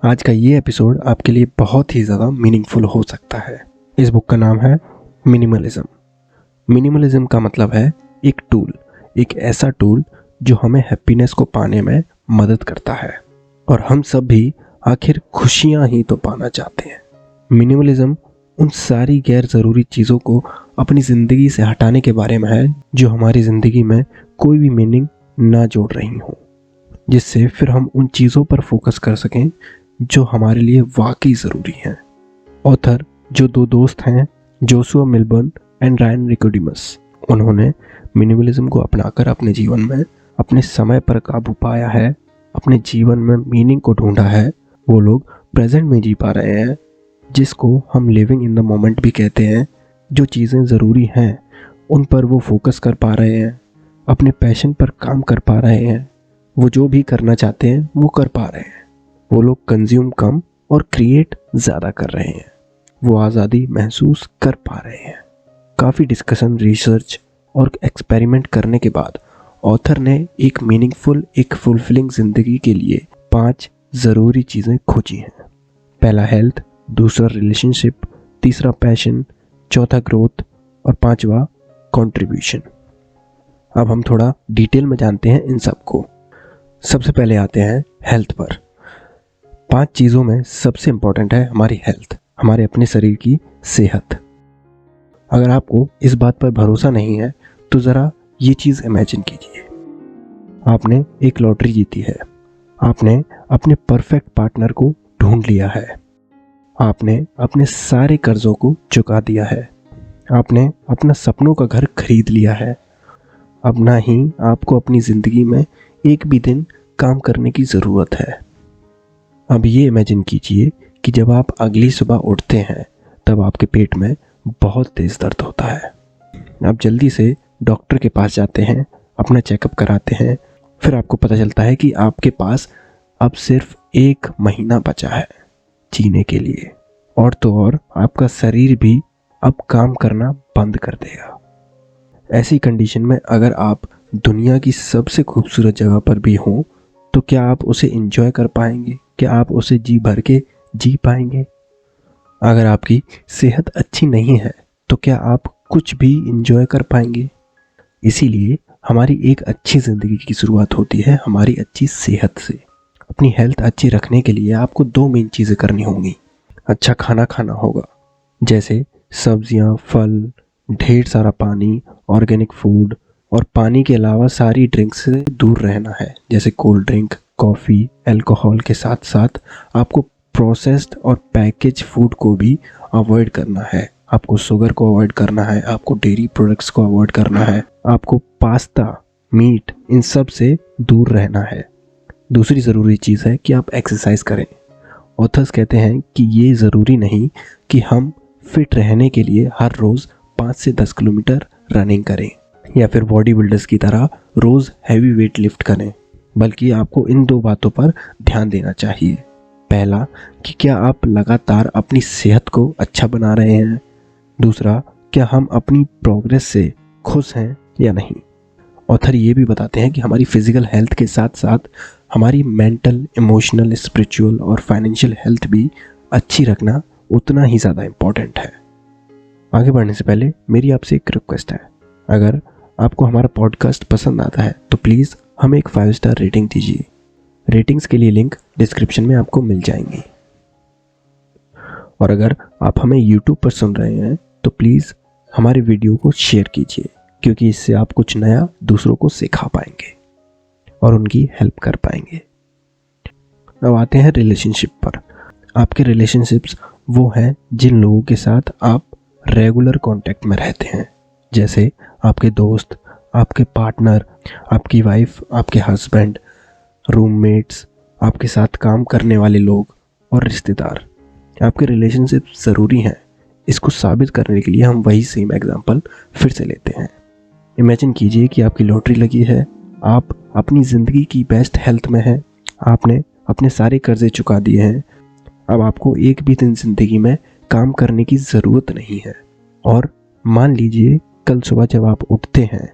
आज का ये एपिसोड आपके लिए बहुत ही ज़्यादा मीनिंगफुल हो सकता है। इस बुक का नाम है मिनिमलिज्म। मिनिमलिज्म का मतलब है एक टूल, एक ऐसा टूल जो हमें हैप्पीनेस को पाने में मदद करता है। और हम सब भी आखिर खुशियाँ ही तो पाना चाहते हैं। मिनिमलिज्म उन सारी गैर ज़रूरी चीज़ों को अपनी ज़िंदगी से हटाने के बारे में है जो हमारी ज़िंदगी में कोई भी मीनिंग ना जोड़ रही हो, जिससे फिर हम उन चीज़ों पर फोकस कर सकें जो हमारे लिए वाकई ज़रूरी हैं। ऑथर जो दो दोस्त हैं, जोशुआ मिलबर्न एंड रायन निकोडिमस, उन्होंने मिनिमलिज्म को अपनाकर अपने जीवन में अपने समय पर काबू पाया है, अपने जीवन में मीनिंग को ढूंढा है। वो लोग प्रेजेंट में जी पा रहे हैं, जिसको हम लिविंग इन द मोमेंट भी कहते हैं। जो चीज़ें ज़रूरी हैं उन पर वो फोकस कर पा रहे हैं, अपने पैशन पर काम कर पा रहे हैं, वो जो भी करना चाहते हैं वो कर पा रहे हैं। वो लोग कंज्यूम कम और क्रिएट ज़्यादा कर रहे हैं, वो आज़ादी महसूस कर पा रहे हैं। काफ़ी डिस्कशन, रिसर्च और एक्सपेरिमेंट करने के बाद ऑथर ने एक मीनिंगफुल, एक फुलफिलिंग ज़िंदगी के लिए 5 ज़रूरी चीज़ें खोजी हैं। पहला हेल्थ, दूसरा रिलेशनशिप, तीसरा पैशन, चौथा ग्रोथ और पांचवा कंट्रीब्यूशन। अब हम थोड़ा डिटेल में जानते हैं इन सब को। सबसे पहले आते हैं हेल्थ पर। 5 चीज़ों में सबसे इम्पॉर्टेंट है हमारी हेल्थ, हमारे अपने शरीर की सेहत। अगर आपको इस बात पर भरोसा नहीं है तो ज़रा ये चीज़ इमेजिन कीजिए। आपने एक लॉटरी जीती है, आपने अपने परफेक्ट पार्टनर को ढूंढ लिया है, आपने अपने सारे कर्जों को चुका दिया है, आपने अपना सपनों का घर खरीद लिया है। अब ना ही आपको अपनी ज़िंदगी में एक भी दिन काम करने की ज़रूरत है। अब ये इमेजिन कीजिए कि जब आप अगली सुबह उठते हैं तब आपके पेट में बहुत तेज़ दर्द होता है। आप जल्दी से डॉक्टर के पास जाते हैं, अपना चेकअप कराते हैं। फिर आपको पता चलता है कि आपके पास अब सिर्फ 1 महीना बचा है जीने के लिए। और तो और आपका शरीर भी अब काम करना बंद कर देगा। ऐसी कंडीशन में अगर आप दुनिया की सबसे खूबसूरत जगह पर भी हों तो क्या आप उसे एंजॉय कर पाएंगे? क्या आप उसे जी भर के जी पाएंगे? अगर आपकी सेहत अच्छी नहीं है तो क्या आप कुछ भी एंजॉय कर पाएंगे? इसीलिए हमारी एक अच्छी ज़िंदगी की शुरुआत होती है हमारी अच्छी सेहत से। अपनी हेल्थ अच्छी रखने के लिए आपको 2 मेन चीज़ें करनी होंगी। अच्छा खाना खाना होगा, जैसे सब्जियां, फल, ढेर सारा पानी, ऑर्गेनिक फूड, और पानी के अलावा सारी ड्रिंक्स से दूर रहना है, जैसे कोल्ड ड्रिंक, कॉफ़ी, अल्कोहल के साथ साथ आपको प्रोसेस्ड और पैकेज फूड को भी अवॉइड करना है। आपको शुगर को अवॉइड करना है, आपको डेयरी प्रोडक्ट्स को अवॉइड करना है, आपको पास्ता, मीट, इन सब से दूर रहना है। दूसरी ज़रूरी चीज़ है कि आप एक्सरसाइज करें। ऑथर्स कहते हैं कि ये ज़रूरी नहीं कि हम फिट रहने के लिए हर रोज़ 5 से 10 किलोमीटर रनिंग करें या फिर बॉडी बिल्डर्स की तरह रोज़ हैवी वेट लिफ्ट करें, बल्कि आपको इन 2 बातों पर ध्यान देना चाहिए। पहला कि क्या आप लगातार अपनी सेहत को अच्छा बना रहे हैं। दूसरा, क्या हम अपनी प्रोग्रेस से खुश हैं या नहीं। ऑथर ये भी बताते हैं कि हमारी फिजिकल हेल्थ के साथ साथ हमारी मेंटल, इमोशनल, स्पिरिचुअल और फाइनेंशियल हेल्थ भी अच्छी रखना उतना ही ज़्यादा इम्पॉर्टेंट है। आगे बढ़ने से पहले मेरी आपसे एक रिक्वेस्ट है, अगर आपको हमारा पॉडकास्ट पसंद आता है तो प्लीज़ हमें एक 5 स्टार रेटिंग दीजिए। रेटिंग्स के लिए लिंक डिस्क्रिप्शन में आपको मिल जाएंगी। और अगर आप हमें यूट्यूब पर सुन रहे हैं तो प्लीज़ हमारे वीडियो को शेयर कीजिए, क्योंकि इससे आप कुछ नया दूसरों को सिखा पाएंगे और उनकी हेल्प कर पाएंगे। अब आते हैं रिलेशनशिप पर। आपके रिलेशनशिप्स वो हैं जिन लोगों के साथ आप रेगुलर कांटेक्ट में रहते हैं, जैसे आपके दोस्त, आपके पार्टनर, आपकी वाइफ, आपके हस्बैंड, रूममेट्स, आपके साथ काम करने वाले लोग और रिश्तेदार। आपके रिलेशनशिप ज़रूरी हैं। इसको साबित करने के लिए हम वही सेम एग्जांपल फिर से लेते हैं। इमेजिन कीजिए कि आपकी लॉटरी लगी है, आप अपनी ज़िंदगी की बेस्ट हेल्थ में हैं, आपने अपने सारे कर्जे चुका दिए हैं। अब आपको एक भी दिन ज़िंदगी में काम करने की ज़रूरत नहीं है। और मान लीजिए कल सुबह जब आप उठते हैं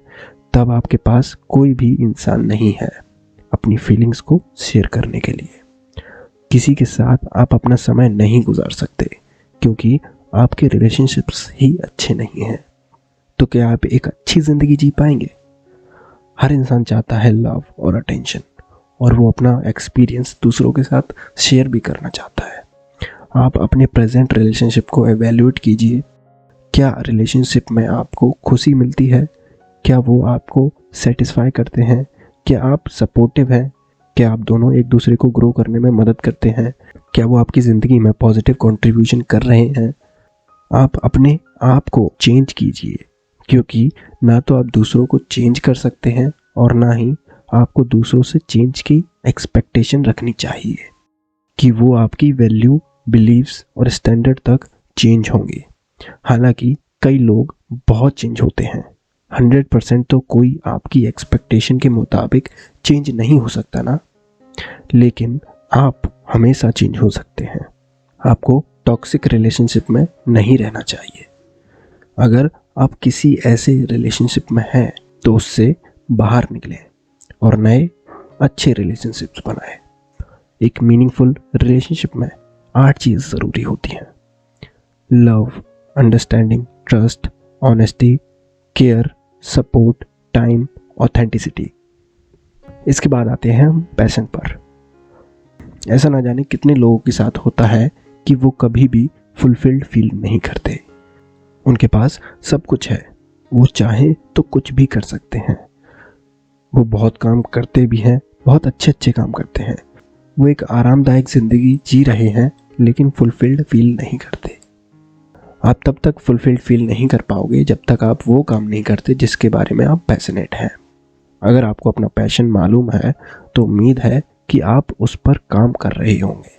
तब आपके पास कोई भी इंसान नहीं है अपनी फीलिंग्स को शेयर करने के लिए। किसी के साथ आप अपना समय नहीं गुजार सकते क्योंकि आपके रिलेशनशिप्स ही अच्छे नहीं हैं। तो क्या आप एक अच्छी ज़िंदगी जी पाएंगे? हर इंसान चाहता है लव और अटेंशन, और वो अपना एक्सपीरियंस दूसरों के साथ शेयर भी करना चाहता है। आप अपने प्रेजेंट रिलेशनशिप को एवेल्यूएट कीजिए। क्या रिलेशनशिप में आपको खुशी मिलती है? क्या वो आपको सेटिस्फाई करते हैं? क्या आप सपोर्टिव हैं? क्या आप दोनों एक दूसरे को ग्रो करने में मदद करते हैं? क्या वो आपकी ज़िंदगी में पॉजिटिव कंट्रीब्यूशन कर रहे हैं? आप अपने आप को चेंज कीजिए, क्योंकि ना तो आप दूसरों को चेंज कर सकते हैं और ना ही आपको दूसरों से चेंज की एक्सपेक्टेशन रखनी चाहिए कि वो आपकी वैल्यू, बिलीव्स और स्टैंडर्ड तक चेंज होंगे। हालांकि कई लोग बहुत चेंज होते हैं, 100% तो कोई आपकी एक्सपेक्टेशन के मुताबिक चेंज नहीं हो सकता ना, लेकिन आप हमेशा चेंज हो सकते हैं। आपको टॉक्सिक रिलेशनशिप में नहीं रहना चाहिए। अगर आप किसी ऐसे रिलेशनशिप में हैं तो उससे बाहर निकलें और नए अच्छे रिलेशनशिप्स बनाएं। एक मीनिंगफुल रिलेशनशिप में 8 चीज़ ज़रूरी होती हैं: love, understanding, trust, honesty, care, support, time, authenticity. इसके बाद आते हैं हम पैशन पर। ऐसा ना जाने कितने लोगों के साथ होता है कि वो कभी भी फुलफिल्ड फील नहीं करते। उनके पास सब कुछ है, वो चाहे तो कुछ भी कर सकते हैं, वो बहुत काम करते भी हैं, बहुत अच्छे अच्छे काम करते हैं, वो एक आरामदायक ज़िंदगी जी रहे हैं, लेकिन फुलफिल्ड फील नहीं करते। आप तब तक फुलफिल्ड फील नहीं कर पाओगे जब तक आप वो काम नहीं करते जिसके बारे में आप पैशनेट हैं। अगर आपको अपना पैशन मालूम है तो उम्मीद है कि आप उस पर काम कर रहे होंगे।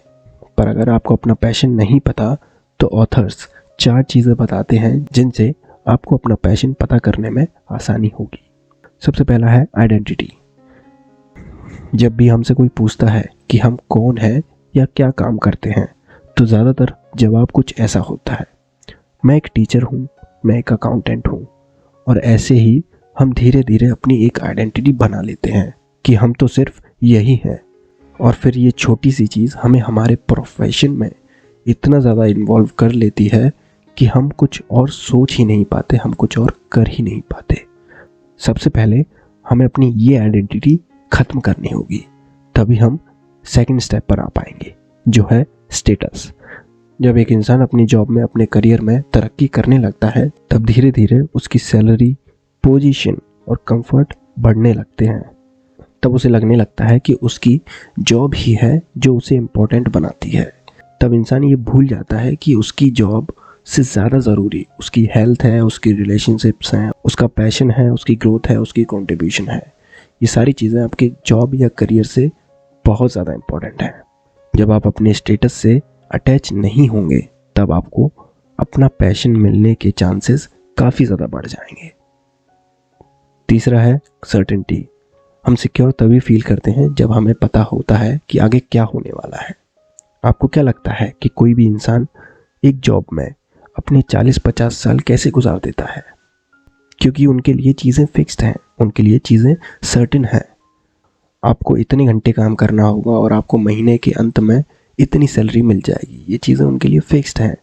पर अगर आपको अपना पैशन नहीं पता तो ऑथर्स 4 चीज़ें बताते हैं जिनसे आपको अपना पैशन पता करने में आसानी होगी। सबसे पहला है आइडेंटिटी। जब भी हमसे कोई पूछता है कि हम कौन हैं या क्या काम करते हैं तो ज़्यादातर जवाब कुछ ऐसा होता है: मैं एक टीचर हूँ, मैं एक अकाउंटेंट हूँ। और ऐसे ही हम धीरे धीरे अपनी एक आइडेंटिटी बना लेते हैं कि हम तो सिर्फ यही हैं। और फिर ये छोटी सी चीज़ हमें हमारे प्रोफेशन में इतना ज़्यादा इन्वॉल्व कर लेती है कि हम कुछ और सोच ही नहीं पाते, हम कुछ और कर ही नहीं पाते। सबसे पहले हमें अपनी ये आइडेंटिटी ख़त्म करनी होगी, तभी हम सेकंड स्टेप पर आ पाएंगे, जो है स्टेटस। जब एक इंसान अपनी जॉब में, अपने करियर में तरक्की करने लगता है तब धीरे धीरे उसकी सैलरी, पोजीशन और कंफर्ट बढ़ने लगते हैं। तब उसे लगने लगता है कि उसकी जॉब ही है जो उसे इम्पोर्टेंट बनाती है। तब इंसान ये भूल जाता है कि उसकी जॉब से ज़्यादा ज़रूरी उसकी हेल्थ है, उसकी रिलेशनशिप्स हैं, उसका पैशन है, उसकी ग्रोथ है, उसकी कंट्रीब्यूशन है। ये सारी चीज़ें आपके जॉब या करियर से बहुत ज़्यादा इम्पोर्टेंट हैं। जब आप अपने स्टेटस से अटैच नहीं होंगे तब आपको अपना पैशन मिलने के चांसेस काफ़ी ज़्यादा बढ़ जाएंगे। तीसरा है सर्टेनिटी। हम सिक्योर तभी फील करते हैं जब हमें पता होता है कि आगे क्या होने वाला है। आपको क्या लगता है कि कोई भी इंसान एक जॉब में अपने 40-50 साल कैसे गुजार देता है? क्योंकि उनके लिए चीज़ें फिक्स्ड हैं, उनके लिए चीज़ें सर्टेन हैं। आपको इतने घंटे काम करना होगा और आपको महीने के अंत में इतनी सैलरी मिल जाएगी, ये चीज़ें उनके लिए फिक्स्ड हैं।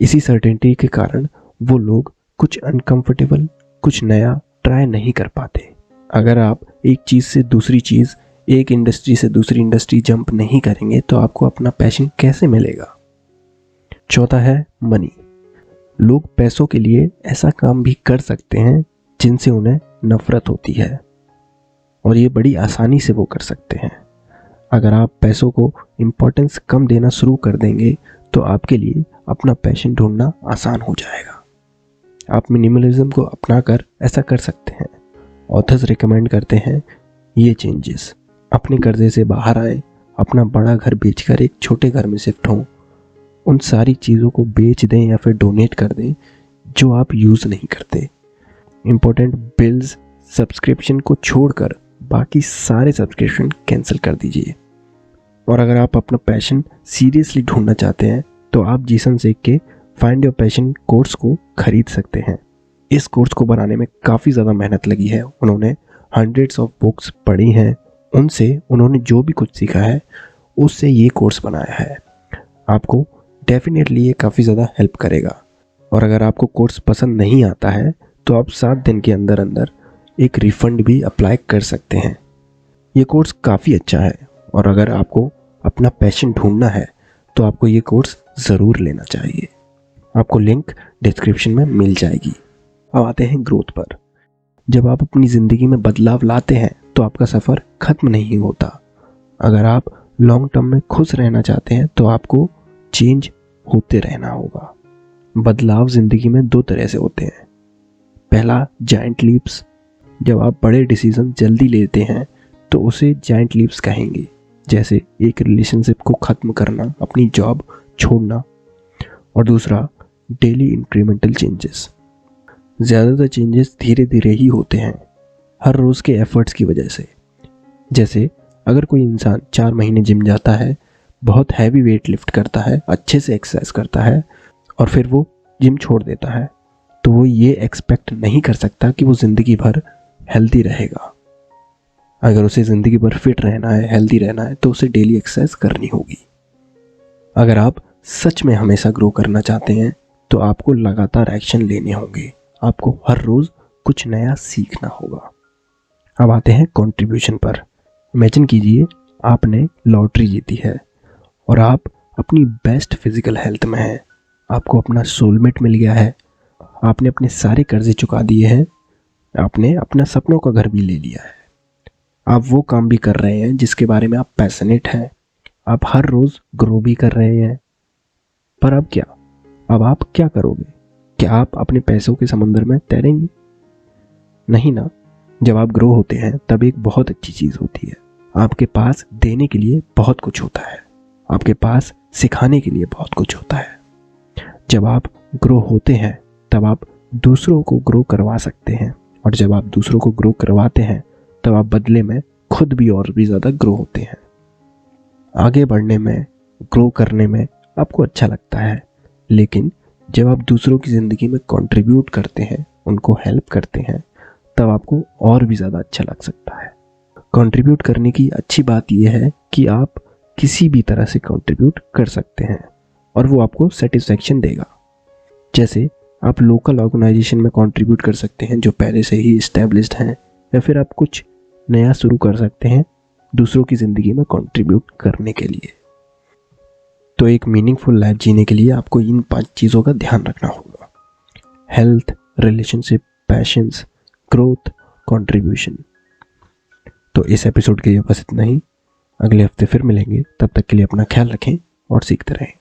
इसी सर्टेनिटी के कारण वो लोग कुछ अनकंफर्टेबल, कुछ नया ट्राई नहीं कर पाते। अगर आप एक चीज़ से दूसरी चीज़, एक इंडस्ट्री से दूसरी इंडस्ट्री जंप नहीं करेंगे तो आपको अपना पैशन कैसे मिलेगा? चौथा है मनी। लोग पैसों के लिए ऐसा काम भी कर सकते हैं जिनसे उन्हें नफरत होती है, और ये बड़ी आसानी से वो कर सकते हैं। अगर आप पैसों को इम्पोर्टेंस कम देना शुरू कर देंगे तो आपके लिए अपना पैशन ढूंढना आसान हो जाएगा। आप मिनिमलिज्म को अपनाकर ऐसा कर सकते हैं। ऑथर्स रिकमेंड करते हैं ये चेंजेस: अपने कर्जे से बाहर आएं, अपना बड़ा घर बेचकर एक छोटे घर में शिफ्ट हों, उन सारी चीज़ों को बेच दें या फिर डोनेट कर दें जो आप यूज़ नहीं करते। इम्पोर्टेंट बिल्स, सब्सक्रिप्शन को छोड़कर बाकी सारे सब्सक्रिप्शन कैंसिल कर दीजिए। और अगर आप अपना पैशन सीरियसली ढूंढना चाहते हैं तो आप जीसन सेक के फाइंड योर पैशन कोर्स को खरीद सकते हैं। इस कोर्स को बनाने में काफ़ी ज़्यादा मेहनत लगी है। उन्होंने हंड्रेड्स ऑफ बुक्स पढ़ी हैं, उनसे उन्होंने जो भी कुछ सीखा है उससे ये कोर्स बनाया है। आपको डेफिनेटली ये काफ़ी ज़्यादा हेल्प करेगा। और अगर आपको कोर्स पसंद नहीं आता है तो आप 7 दिन के अंदर अंदर एक रिफ़ंड भी अप्लाई कर सकते हैं। ये कोर्स काफ़ी अच्छा है और अगर आपको अपना पैशन ढूंढना है तो आपको ये कोर्स ज़रूर लेना चाहिए। आपको लिंक डिस्क्रिप्शन में मिल जाएगी। अब आते हैं ग्रोथ पर। जब आप अपनी ज़िंदगी में बदलाव लाते हैं तो आपका सफ़र ख़त्म नहीं होता। अगर आप लॉन्ग टर्म में खुश रहना चाहते हैं तो आपको चेंज होते रहना होगा। बदलाव ज़िंदगी में 2 तरह से होते हैं। पहला, जायंट लीप्स। जब आप बड़े डिसीजन जल्दी लेते हैं तो उसे जायंट लीप्स कहेंगे, जैसे एक रिलेशनशिप को ख़त्म करना, अपनी जॉब छोड़ना। और दूसरा, डेली इंक्रीमेंटल चेंजेस। ज़्यादातर चेंजेस धीरे धीरे ही होते हैं, हर रोज़ के एफर्ट्स की वजह से। जैसे अगर कोई इंसान 4 महीने जिम जाता है, बहुत हैवी वेट लिफ्ट करता है, अच्छे से एक्सरसाइज करता है और फिर वो जिम छोड़ देता है, तो वो ये एक्सपेक्ट नहीं कर सकता कि वो ज़िंदगी भर हेल्दी रहेगा। अगर उसे ज़िंदगी भर फिट रहना है, हेल्दी रहना है, तो उसे डेली एक्सरसाइज करनी होगी। अगर आप सच में हमेशा ग्रो करना चाहते हैं तो आपको लगातार एक्शन लेने होंगे। आपको हर रोज़ कुछ नया सीखना होगा। अब आते हैं कंट्रीब्यूशन पर। इमेजिन कीजिए आपने लॉटरी जीती है और आप अपनी बेस्ट फिजिकल हेल्थ में हैं। आपको अपना सोलमेट मिल गया है, आपने अपने सारे कर्जे चुका दिए हैं, आपने अपना सपनों का घर भी ले लिया है। आप वो काम भी कर रहे हैं जिसके बारे में आप पैशनेट हैं। आप हर रोज़ ग्रो भी कर रहे हैं। पर अब क्या? अब आप क्या करोगे? क्या आप अपने पैसों के समंदर में तैरेंगे? नहीं ना। जब आप ग्रो होते हैं तब एक बहुत अच्छी चीज़ होती है। आपके पास देने के लिए बहुत कुछ होता है, आपके पास सिखाने के लिए बहुत कुछ होता है। जब आप ग्रो होते हैं तब आप दूसरों को ग्रो करवा सकते हैं, और जब आप दूसरों को ग्रो करवाते हैं तब आप बदले में खुद भी और भी ज़्यादा ग्रो होते हैं। आगे बढ़ने में, ग्रो करने में आपको अच्छा लगता है, लेकिन जब आप दूसरों की ज़िंदगी में कंट्रीब्यूट करते हैं, उनको हेल्प करते हैं, तब आपको और भी ज़्यादा अच्छा लग सकता है। कंट्रीब्यूट करने की अच्छी बात यह है कि आप किसी भी तरह से कंट्रीब्यूट कर सकते हैं और वो आपको सेटिस्फेक्शन देगा। जैसे आप लोकल ऑर्गेनाइजेशन में कंट्रीब्यूट कर सकते हैं जो पहले से ही इस्टेब्लिश्ड हैं, या फिर आप कुछ नया शुरू कर सकते हैं दूसरों की ज़िंदगी में कंट्रीब्यूट करने के लिए। तो एक मीनिंगफुल लाइफ जीने के लिए आपको इन 5 चीज़ों का ध्यान रखना होगा: health, relationship, patience, growth, contribution. तो इस एपिसोड के लिए बस इतना ही। अगले हफ्ते फिर मिलेंगे। तब तक के लिए अपना ख्याल रखें और सीखते रहें।